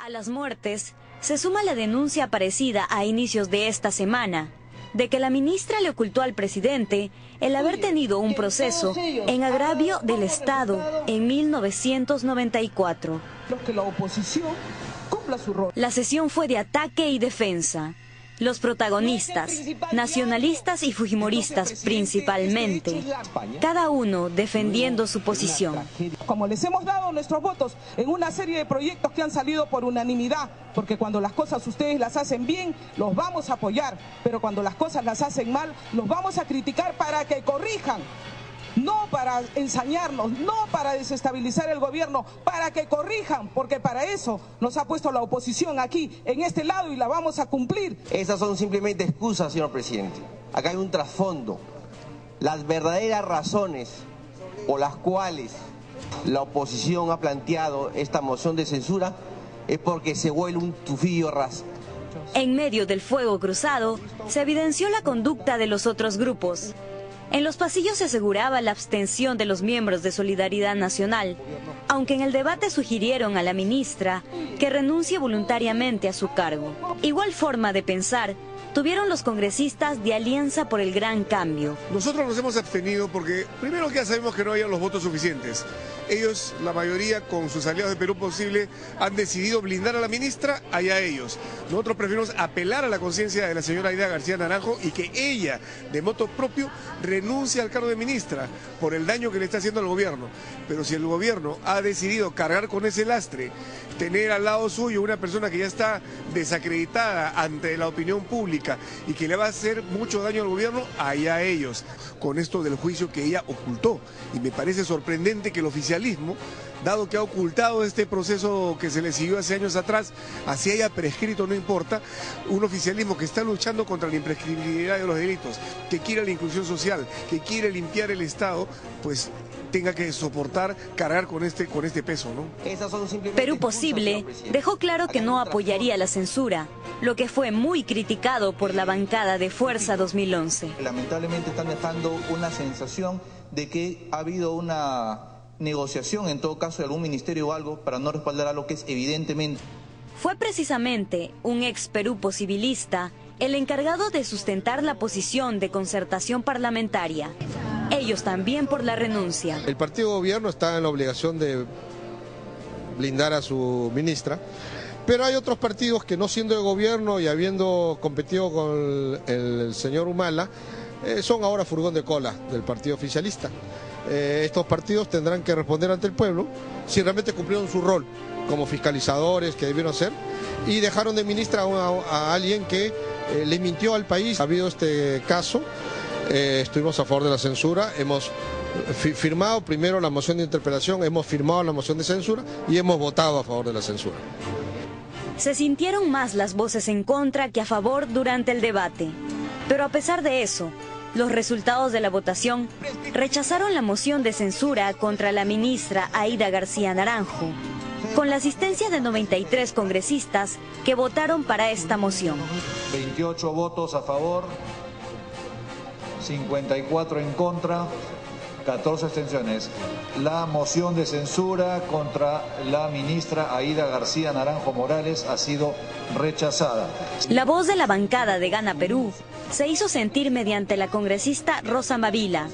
A las muertes se suma la denuncia aparecida a inicios de esta semana de que la ministra le ocultó al presidente el haber tenido un proceso en agravio del Estado en 1994. La sesión fue de ataque y defensa. Los protagonistas, nacionalistas y fujimoristas principalmente, cada uno defendiendo su posición. Como les hemos dado nuestros votos en una serie de proyectos que han salido por unanimidad, porque cuando las cosas ustedes las hacen bien, los vamos a apoyar, pero cuando las cosas las hacen mal, los vamos a criticar para que corrijan. No para ensañarnos, no para desestabilizar el gobierno, para que corrijan, porque para eso nos ha puesto la oposición aquí, en este lado, y la vamos a cumplir. Esas son simplemente excusas, señor presidente. Acá hay un trasfondo. Las verdaderas razones por las cuales la oposición ha planteado esta moción de censura es porque se huele un tufillo ras. En medio del fuego cruzado, se evidenció la conducta de los otros grupos. En los pasillos se aseguraba la abstención de los miembros de Solidaridad Nacional, aunque en el debate sugirieron a la ministra que renuncie voluntariamente a su cargo. Igual forma de pensar tuvieron los congresistas de Alianza por el Gran Cambio. Nosotros nos hemos abstenido porque primero que ya sabemos que no había los votos suficientes. Ellos, la mayoría, con sus aliados de Perú Posible, han decidido blindar a la ministra, allá ellos. Nosotros preferimos apelar a la conciencia de la señora Aída García Naranjo y que ella, de motu propio, renuncie al cargo de ministra por el daño que le está haciendo al gobierno. Pero si el gobierno ha decidido cargar con ese lastre, tener al lado suyo una persona que ya está desacreditada ante la opinión pública y que le va a hacer mucho daño al gobierno, allá ellos. Con esto del juicio que ella ocultó. Y me parece sorprendente que el oficialismo, dado que ha ocultado este proceso que se le siguió hace años atrás, así haya prescrito no importa, un oficialismo que está luchando contra la imprescriptibilidad de los delitos, que quiere la inclusión social, que quiere limpiar el Estado, pues tenga que soportar, cargar con este peso, ¿no? Perú Posible dejó claro que no apoyaría la censura, lo que fue muy criticado por la bancada de Fuerza 2011. Lamentablemente están dejando una sensación de que ha habido una negociación, en todo caso, de algún ministerio o algo, para no respaldar algo que es evidentemente. Fue precisamente un ex Perú posibilista el encargado de sustentar la posición de concertación parlamentaria. Ellos también por la renuncia. El partido gobierno está en la obligación de blindar a su ministra, pero hay otros partidos que, no siendo de gobierno y habiendo competido con el señor Humala, son ahora furgón de cola del partido oficialista. Estos partidos tendrán que responder ante el pueblo si realmente cumplieron su rol como fiscalizadores que debieron ser y dejaron de ministra a alguien que le mintió al país. Ha habido este caso, estuvimos a favor de la censura, hemos firmado primero la moción de interpelación, hemos firmado la moción de censura y hemos votado a favor de la censura. Se sintieron más las voces en contra que a favor durante el debate, pero a pesar de eso, los resultados de la votación rechazaron la moción de censura contra la ministra Aída García Naranjo, con la asistencia de 93 congresistas que votaron para esta moción. 28 votos a favor, 54 en contra, 14 abstenciones. La moción de censura contra la ministra Aída García Naranjo Morales ha sido rechazada. La voz de la bancada de Gana Perú se hizo sentir mediante la congresista Rosa Mavila,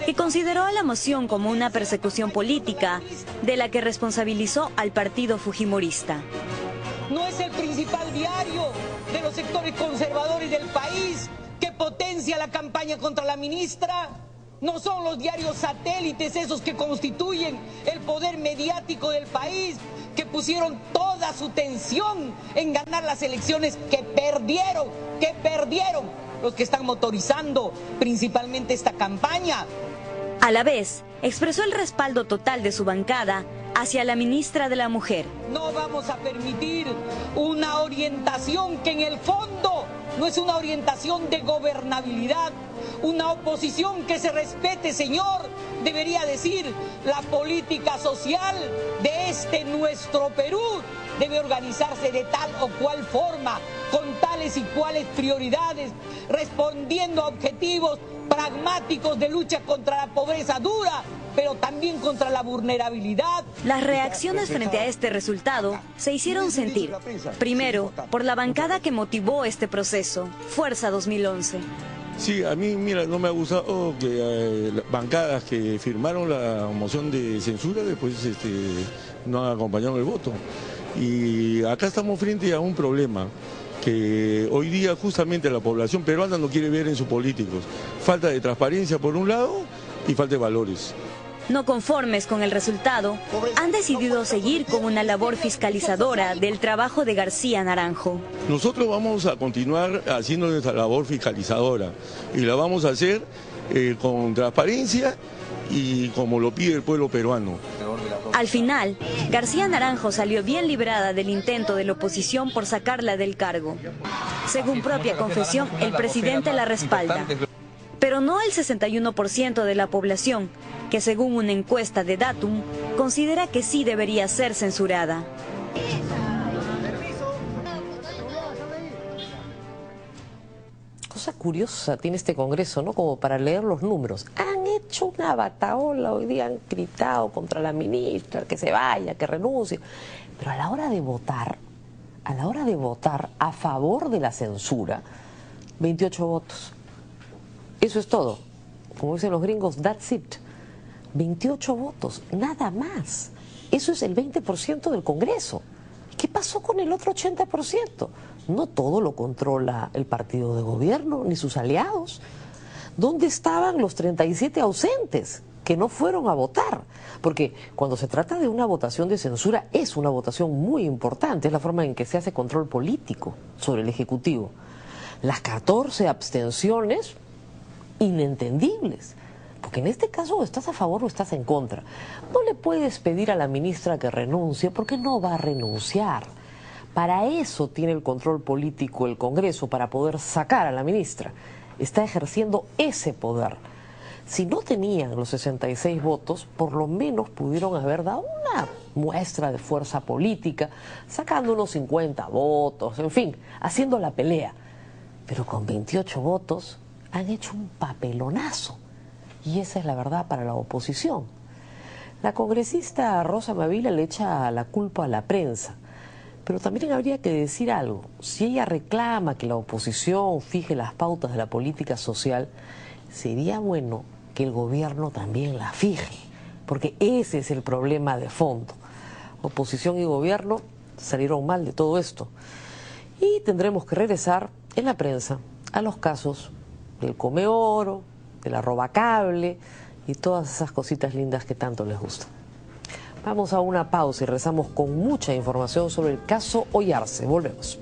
que consideró a la moción como una persecución política de la que responsabilizó al partido fujimorista. No es el principal diario de los sectores conservadores del país que potencia la campaña contra la ministra. No son los diarios satélites esos que constituyen el poder mediático del país, que pusieron toda su tensión en ganar las elecciones que perdieron los que están motorizando principalmente esta campaña. A la vez, expresó el respaldo total de su bancada hacia la ministra de la Mujer. No vamos a permitir una orientación que en el fondo no es una orientación de gobernabilidad. Una oposición que se respete, señor, debería decir, la política social de este nuestro Perú debe organizarse de tal o cual forma, con tales y cuales prioridades, respondiendo a objetivos pragmáticos de lucha contra la pobreza dura, pero también contra la vulnerabilidad. Las reacciones frente a este resultado se hicieron sentir. Primero, por la bancada que motivó este proceso, Fuerza 2011. Sí, a mí, mira, no me ha gustado que las bancadas que firmaron la moción de censura después no acompañaron el voto. Y acá estamos frente a un problema que hoy día justamente la población peruana no quiere ver en sus políticos. Falta de transparencia por un lado y falta de valores. No conformes con el resultado, han decidido seguir con una labor fiscalizadora del trabajo de García Naranjo. Nosotros vamos a continuar haciendo nuestra labor fiscalizadora y la vamos a hacer con transparencia y como lo pide el pueblo peruano. Al final, García Naranjo salió bien librada del intento de la oposición por sacarla del cargo. Según propia confesión, el presidente la respalda. Pero no el 61% de la población, que según una encuesta de Datum, considera que sí debería ser censurada. Cosa curiosa tiene este Congreso, ¿no? Como para leer los números. Han hecho una batahola, hoy día han gritado contra la ministra, que se vaya, que renuncie. Pero a la hora de votar a favor de la censura, 28 votos. Eso es todo. Como dicen los gringos, that's it. 28 votos, nada más. Eso es el 20% del Congreso. ¿Qué pasó con el otro 80%? No todo lo controla el partido de gobierno ni sus aliados. ¿Dónde estaban los 37 ausentes que no fueron a votar? Porque cuando se trata de una votación de censura es una votación muy importante, es la forma en que se hace control político sobre el Ejecutivo. Las 14 abstenciones, inentendibles. Porque en este caso o estás a favor o estás en contra. No le puedes pedir a la ministra que renuncie porque no va a renunciar. Para eso tiene el control político el Congreso, para poder sacar a la ministra. Está ejerciendo ese poder. Si no tenían los 66 votos, por lo menos pudieron haber dado una muestra de fuerza política, sacando unos 50 votos, en fin, haciendo la pelea. Pero con 28 votos han hecho un papelonazo. Y esa es la verdad para la oposición. La congresista Rosa Mavila le echa la culpa a la prensa. Pero también habría que decir algo. Si ella reclama que la oposición fije las pautas de la política social, sería bueno que el gobierno también la fije. Porque ese es el problema de fondo. Oposición y gobierno salieron mal de todo esto. Y tendremos que regresar en la prensa a los casos del come oro, de la robacable y todas esas cositas lindas que tanto les gustan. Vamos a una pausa y regresamos con mucha información sobre el caso Ollarse. Volvemos.